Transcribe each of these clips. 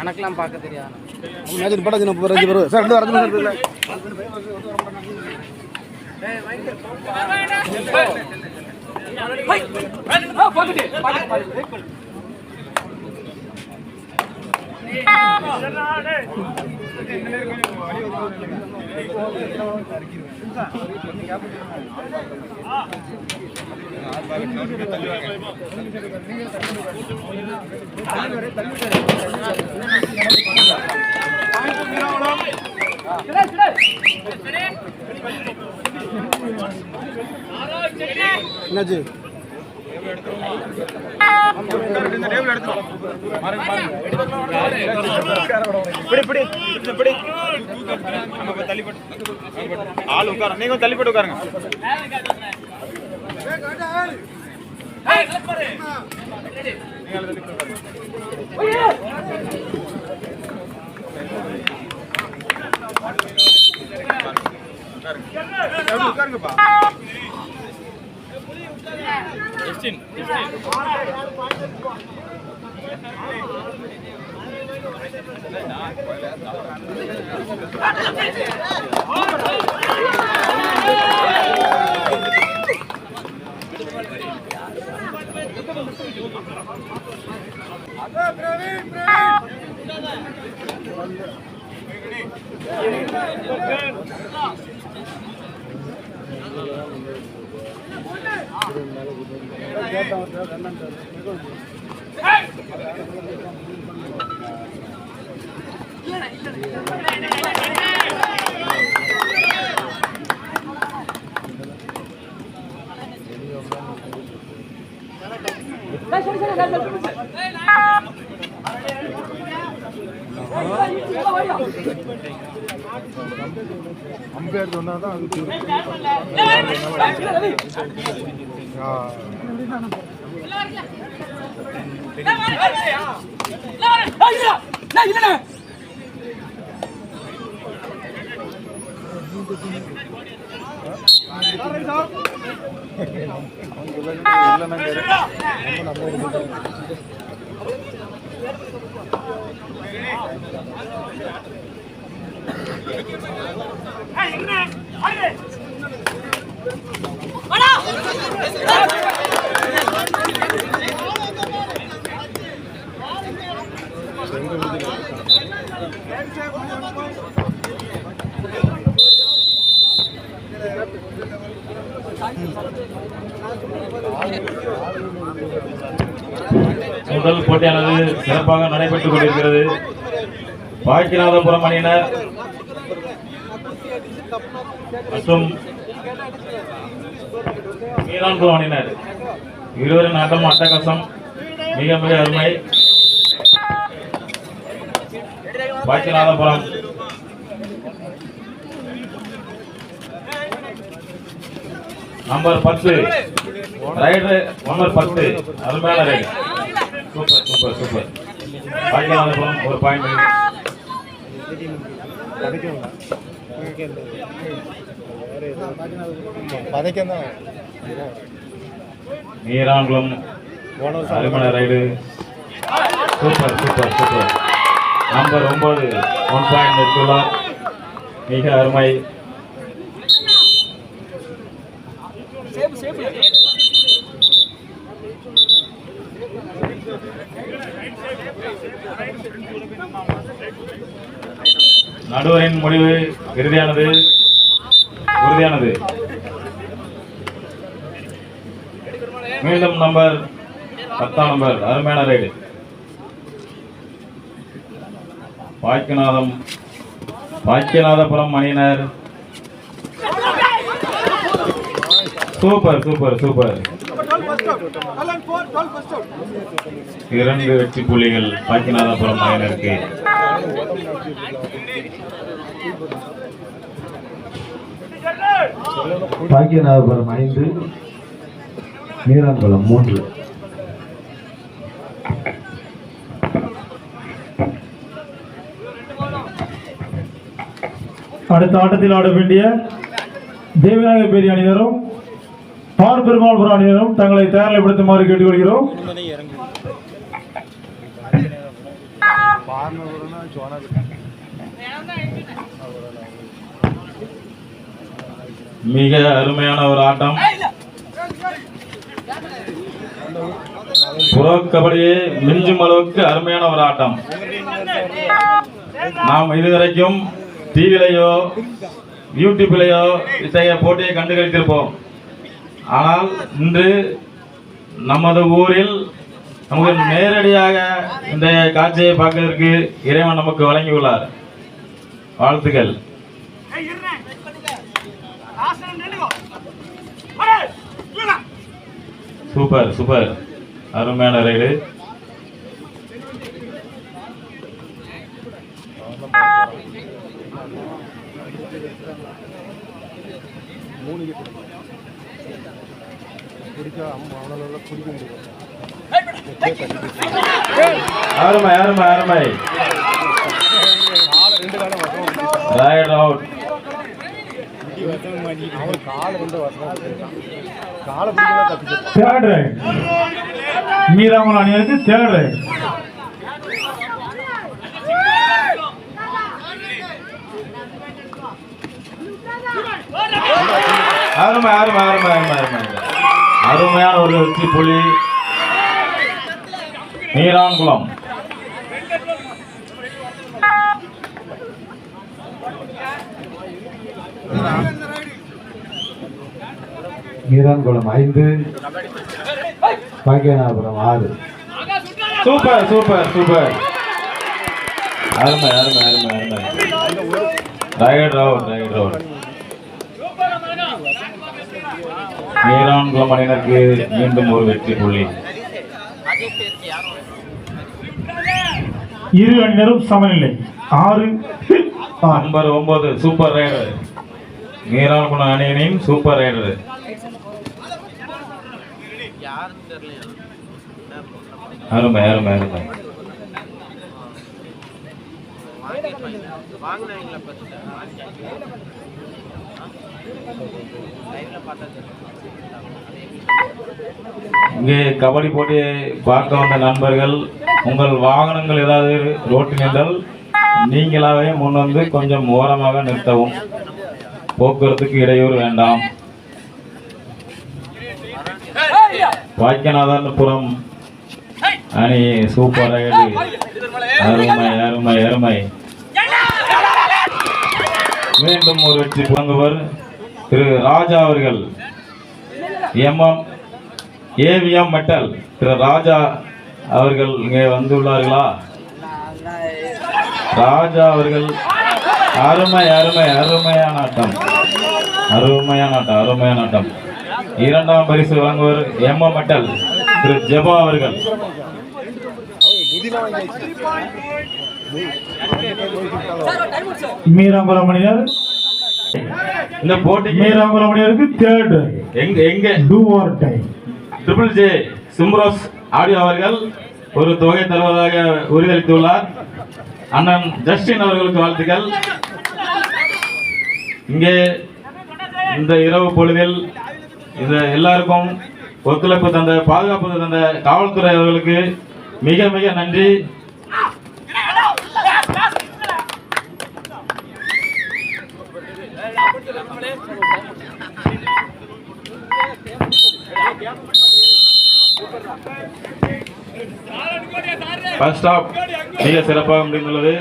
எனக்கெல்லாம் பார்க்க தெரியாது. சார் என்னாச்சு? ஆள் உட்கார, நீங்க தள்ளிப்பட்டு உட்காருங்க. உட்காருங்கப்பா. அம்பேர் சொன்னாதான் அது முதல் போட்டியானது சிறப்பாக நடைபெற்றுக் கொண்டிருக்கிறது. பாக்கியநாதபுரம் அணியினர் மற்றும் மீரான்புரம் அணியினர் இருவரின் ஆட்டம் அட்டகாசம், மிக மிக அருமை. பாக்கியநாதபுரம் நம்பர் 10 ரைடர் நம்பர் 10 அருமையான ride. Super super super. Bakkiyanathapuram ஒரு பாயிண்ட். மீரான்குளம் அருமையான ride. Super super super. Number 9 1 point எடுத்துள்ளார். மிக அருமை. நடுவரின் முடிவு உறுதியானது. மீண்டும் நம்பர் 10 நம்பர் அருமையான ரைடு. பாக்கியநாதபுரம் அணியினர் சூப்பர் சூப்பர் சூப்பர். 2 வெற்றி புள்ளிகள் பாக்கியநாதபுரம் அணியினருக்கு. பாக்கியநாதபுரம் 5 மீரான்குளம் 3. அடுத்த ஆட்டத்தில் ஆட வேண்டிய தேவநாயகர் பேரி அணியினரும் பார்பெருமாள்புரம் அணியினரும் தங்களை தயார்நிலைப்படுத்துமாறு கேட்டுக்கொள்கிறோம். மிக அருமையான ஒரு ஆட்டம். புரோ கபடியை மிஞ்சும் அளவுக்கு அருமையான ஒரு ஆட்டம். நாம் இதுவரைக்கும் டிவிலையோ யூடியூப்லையோ இத்தகைய போட்டியை கண்டு கழித்திருப்போம். ஆனால் இன்று நமது ஊரில் நமக்கு நேரடியாக இந்த காட்சியை பார்ப்பதற்கு இறைவன் நமக்கு வழங்கியுள்ளார். வாழ்த்துக்கள். சூப்பர் சூப்பர், அருமையான ரைடு. அருமை அருமை அருமை. Raid out. Third raid Meerankulam அணியினருக்கு தேர்ட் ரைட். அருமை அருமை அருமை அருமை அருமை. அருமையான ஒரு வெற்றி புலி Meerankulam. Meerankulam 5, Bakkiyanathapuram 6. Super super super. அருமை அருமை அருமை அருமை. Raid out raid out. Meerankulam அணியினருக்கு மீண்டும் ஒரு வெற்றி புள்ளி. இரு அணியினரும் சமநிலை 6. Number 9 super raider. மீரான்குளம் அணியினின் சூப்பர் ரைடர். அருமை அருமை அருமை. இங்கே கபடி போட்டியை பார்க்க வந்த நண்பர்கள், உங்கள் வாகனங்கள் ஏதாவது ரோட்டில் நின்றால் நீங்களாவே முன் வந்து கொஞ்சம் ஓரமாக நிறுத்தவும். போக்குவரத்துக்கு இடையூறு வேண்டாம். வாக்கியநாதபுரம் அணி சூப்பர் ரைடு. அருமை அருமை அருமை. மீண்டும் ஒரு வெற்றி பங்குவர் திரு ராஜா அவர்கள். ஏவிஎம் மெட்டல் திரு ராஜா அவர்கள் இங்கே வந்துள்ளார்களா? ராஜா அவர்கள் அருமை அருமை அருமையான ஆட்டம், அருமையான ஆட்டம், அருமையான ஆட்டம். இரண்டாம் பரிசு வழங்குவர் மெட்டல் திரு ஜெபா அவர்கள். மீராங்குளம் அணியினர் இந்த போட்டி மீராங்குளம் அணியினருக்கு தேர்ட். எங்க எங்க do or die. Triple J சிம்ரோஸ் ஆடியோ அவர்கள் ஒரு தொகை தருவதாக உறுதியளித்துள்ளார். அண்ணன் ஜஸ்டின் அவர்களுக்கு வாழ்த்துக்கள். இங்கே இந்த இரவு பொழுதில் இந்த எல்லாருக்கும் ஒத்துழைப்பு தந்த, பாதுகாப்பு தந்த காவல்துறை அவர்களுக்கு மிக மிக நன்றி. ஃபர்ஸ்ட் ஆஃப் மிக சிறப்பாக முடிந்துள்ளது.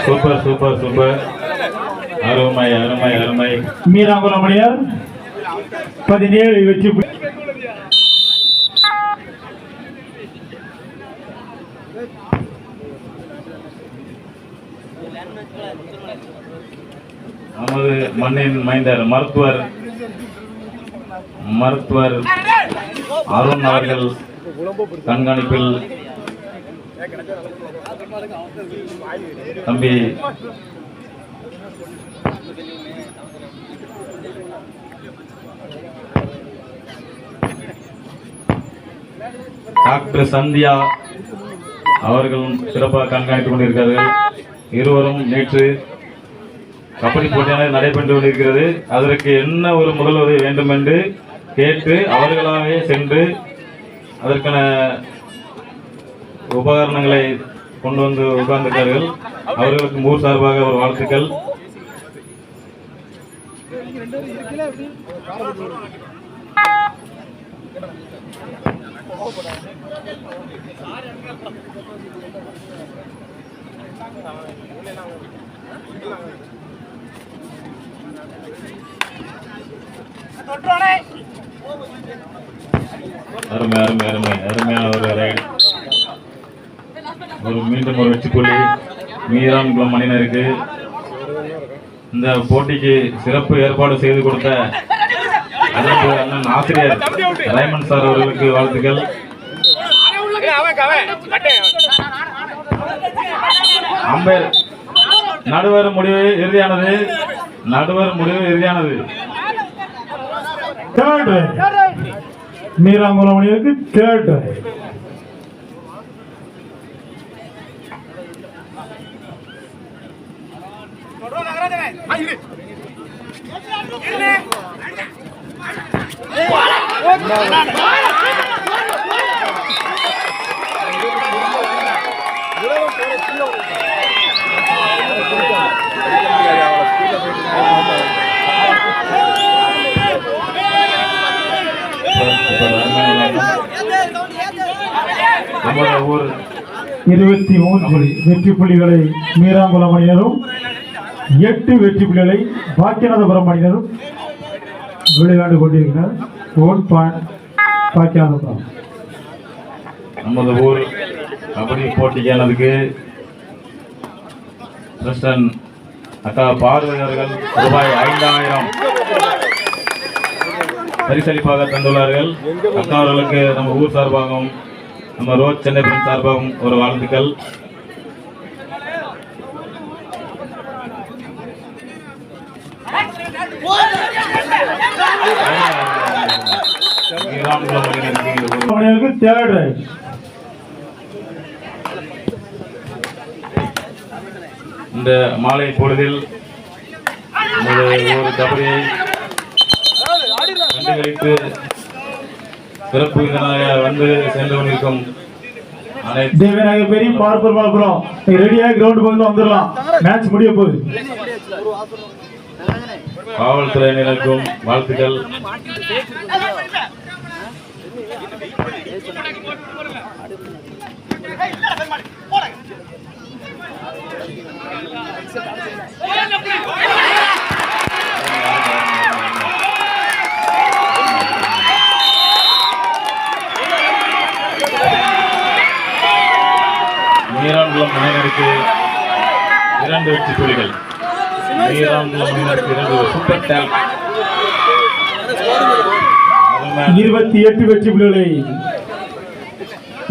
சூப்பர் சூப்பர் சூப்பர், அருமை அருமை அருமை. மீராங்குளம் அணியினர் 17 வெற்றி. நமது மண்ணின் மைந்தர் மருத்துவர் அருண் அவர்கள் கண்காணிப்பில் தம்பி டாக்டர் சந்தியா அவர்களும் சிறப்பாக கண்காணித்துக் கொண்டிருக்கிறார்கள். இருவரும் நேற்று கபடி போட்டியானது நடைபெற்று கொண்டிருக்கிறது. அதற்கு என்ன ஒரு முதலுதவி வேண்டும் என்று கேட்டு அவர்களாகவே சென்று அதற்கான உபகரணங்களை கொண்டு வந்து உட்கார்ந்திருக்கிறார்கள். அவர்களுக்கு ஊர் சார்பாக ஒரு வாழ்த்துக்கள். அருமை அருமை அருமை அருமையான ஒரு ரைடு. மீண்டும் ஒரு வெற்றி புள்ளி மீரான்குளம் அணியினருக்கு. இந்த போட்டிக்கு சிறப்பு ஏற்பாடு செய்து கொடுத்த அண்ணன் ஆசிரியர் ரைமன் சார் அவர்களுக்கு வாழ்த்துக்கள். அம்பேர் நடுவர் முடிவு இறுதியானது. நடுவர் முடிவு இறுதியானது. மீராங்குளம் அணியிற்கு தேர்ட் ரைட். ஊர் 23 வெற்றி புள்ளிகளை மீராங்குளம் அணியினரும் 8 வெற்றி புள்ளிகளை பாக்கியநாதபுரம் அணியினரும் விளையாண்டு கொண்டிருக்கிறார். 1 பாயிண்ட் பாக்கியநாதபுரம். நமது ஊர் கபடி போட்டியானதுக்கு பிரசிடன்ட் அக்கா பார்வதி அவர்கள் ரூபாய் 5000 பரிசளிப்பாக தந்துள்ளார்கள். அக்கா அவர்களுக்கு நம்ம ஊர் சார்பாகவும் நம்ம ரோட் சென்னை சார்பாகவும் ஒரு வாழ்த்துக்கள். Third right. இந்த மாலை பொழுதில் ஒரு கபடியை கண்டுகளித்து சிறப்பு விருந்தினராக வந்து சென்று கொண்டிருக்கும் தேவநாயக பெரிய பார்ப்பர் பார்க்கிறோம். ரெடியா கிரவுண்ட் வந்து வந்துடலாம். மேட்ச் முடிய போகுது. காவல்துறையினருக்கும் வாழ்த்துக்கள். மீரான்குளம் அணியினருக்கு 2 வெற்றி புள்ளிகள். மீரான்குளம் அணியினருக்கு 2 சூப்பர் டேலண்ட். 28 வெற்றி புள்ளிகளை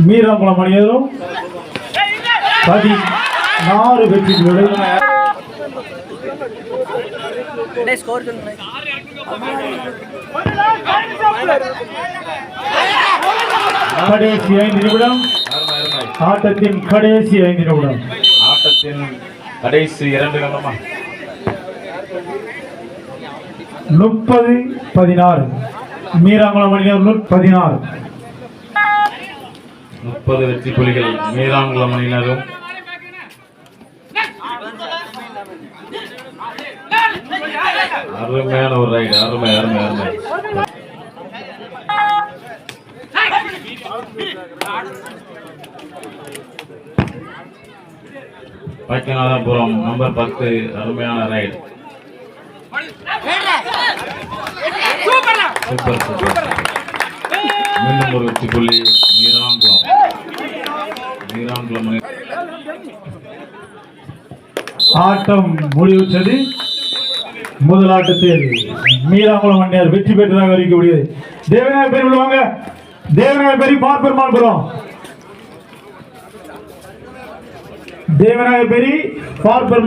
மீரான்குளம் அணியினரும் 16 வெற்றி புள்ளிகளை கடைசி 5 நிமிடம். ஆட்டத்தின் கடைசி 5 நிமிடம். ஆட்டத்தின் கடைசி 2 நிமிடமா 30-16 மீராங்குளம் அணியினர் 16. 30 வெற்றி புலிகள் மீராங்குளம் அணியினரும் அருமையான ஒரு ரைடு. அருமை அருமை அருமை. பாக்கியநாதபுரம் நம்பர் 10 அருமையான ரைடு. Super super. மீண்டும் ஒரு வெற்றி புள்ளி மீராங்குளம். மீராங்குளம் ஆட்டம் முடிவுற்றது. முதல் ஆட்டத்தில் மீராங்குளம் அணியினர் வெற்றி பெற்றதாக அறிவிக்கப்படுகிறது. தேவநாயக பெரிய விழுவாங்க. தேவநாயக பெரிய பார்ப்பர் மால்புரம். தேவநாயக பெரிய பார்ப்பர்